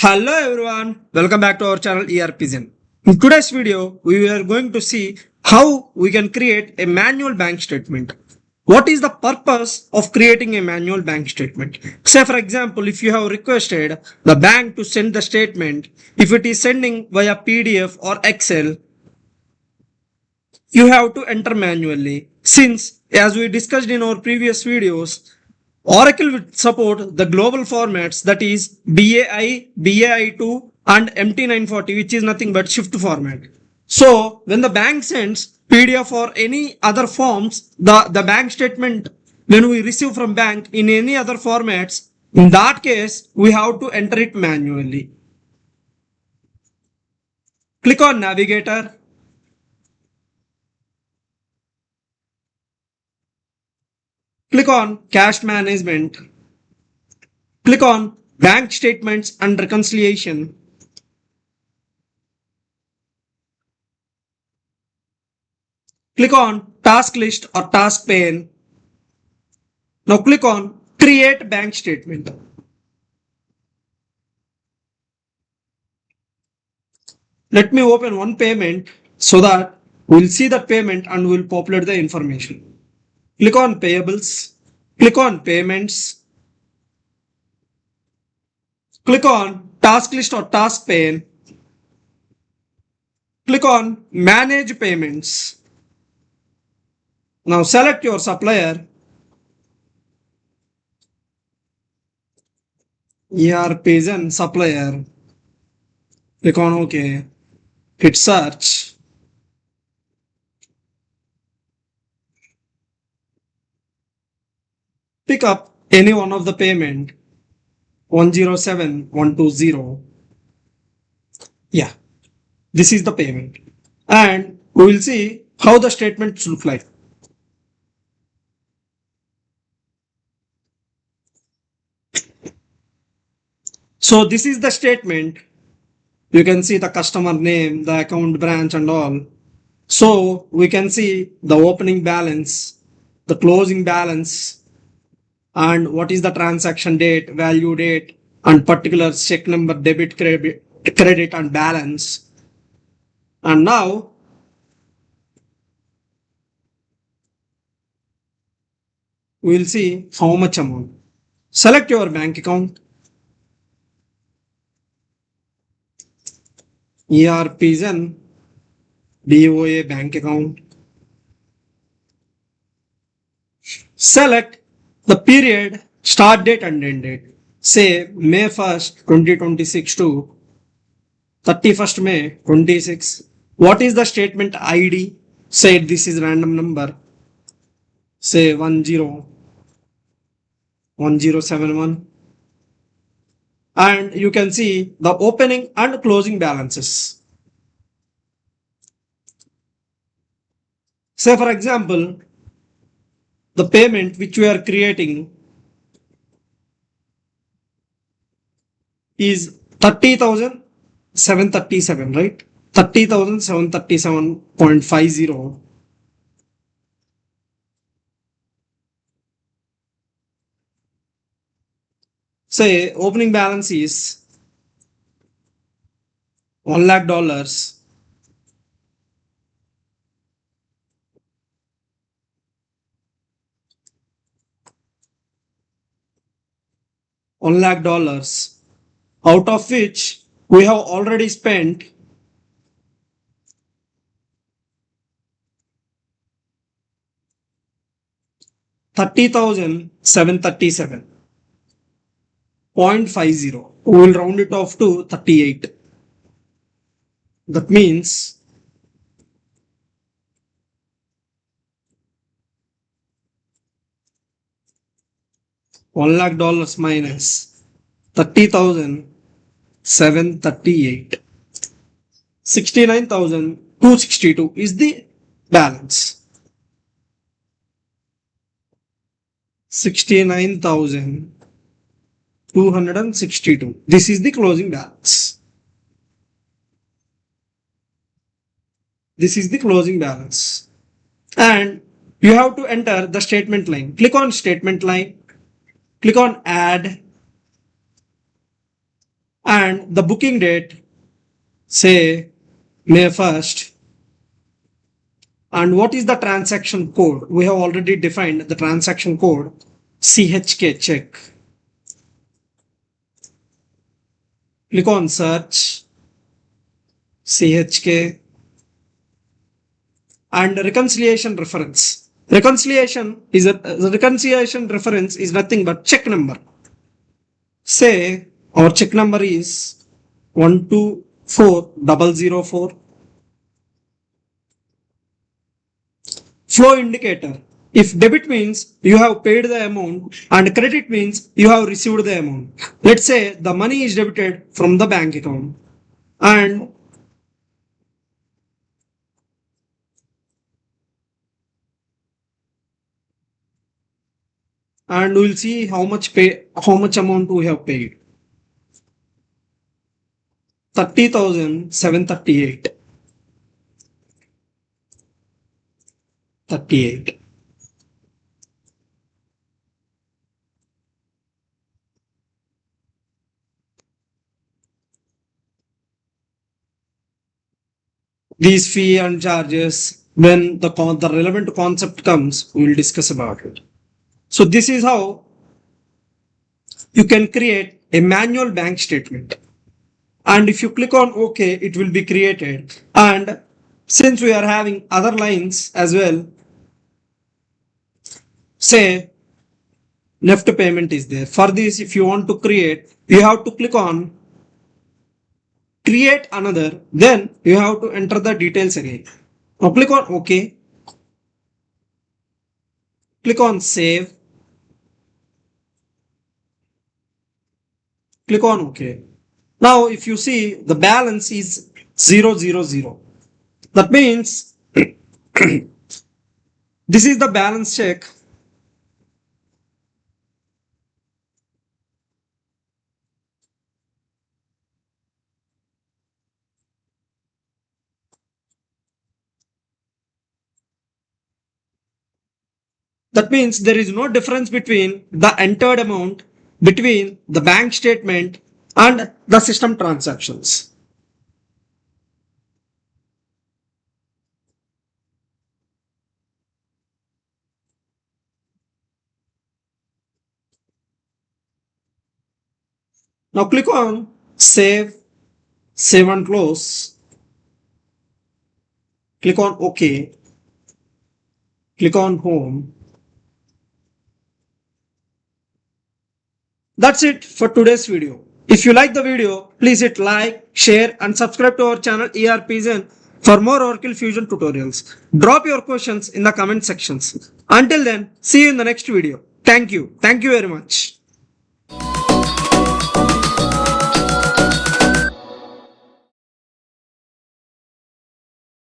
Hello everyone, welcome back to our channel ERPZEN. In today's video, we are going to see how we can create a manual bank statement. What is the purpose of creating a manual bank statement? Say for example, if you have requested the bank to send the statement, if it is sending via PDF or Excel, you have to enter manually. Since, as we discussed in our previous videos, Oracle will support the global formats, that is BAI, BAI2 and MT940, which is nothing but shift format. So when the bank sends PDF or any other forms, the bank statement, when we receive from bank in any other formats, in that case, we have to enter it manually. Click on Navigator. Click on Cash Management. Click on Bank Statements and Reconciliation. Click on Task List or Task Pane. Now click on Create Bank Statement. Let me open one payment so that we'll see the payment and we'll populate the information. Click on Payables. Click on Payments. Click on Task List or Task Pane. Click on Manage Payments. Now select your supplier. ERPZEN supplier. Click on OK. Hit search. Pick up any one of the payment 107120. Yeah, this is the payment. And we will see how the statements look like. So this is the statement. You can see the customer name, the account branch and all. So we can see the opening balance, the closing balance, and what is the transaction date, value date, and particular check number, debit, credit and balance. And now we will see how much amount. Select your bank account. ERPZEN DOA bank account. Select the period, start date and end date. Say May 1st, 2026 to 31st May 26. What is the statement ID? Say this is random number. Say 1071. And you can see the opening and closing balances. Say for example, the payment which we are creating is 30,737, right? 30,737.50. Say opening balance is $1 lakh. $1 lakh, out of which we have already spent $30,737.50. We will round it off to 38. That means $1 lakh minus 30,738. 69,262 is the balance. 69,262. This is the closing balance. This is the closing balance. And you have to enter the statement line. Click on statement line. Click on add. and the booking date, say May 1st. And what is the transaction code? We have already defined the transaction code, CHK check. Click on search, CHK, and reconciliation reference. Reconciliation reference is nothing but check number. Say our check number is 124004. Flow indicator. If debit means you have paid the amount and credit means you have received the amount. Let's say the money is debited from the bank account and we'll see how much amount we have paid. 30,738. 38. These fee and charges, when the relevant concept comes, we will discuss about it. So this is how you can create a manual bank statement. And if you click on OK, it will be created. And since we are having other lines as well, say left payment is there. For this, if you want to create, you have to click on create another, then you have to enter the details again. Now click on OK. Click on save. Click on OK. Now if you see, the balance is 000. That means this is the balance check. That means there is no difference between the entered amount between the bank statement and the system transactions. Now click on save and close. Click on OK. Click on home. That's it for today's video. If you like the video, please hit like, share and subscribe to our channel ERPZEN for more Oracle Fusion tutorials. Drop your questions in the comment sections. Until then, see you in the next video. Thank you. Thank you very much.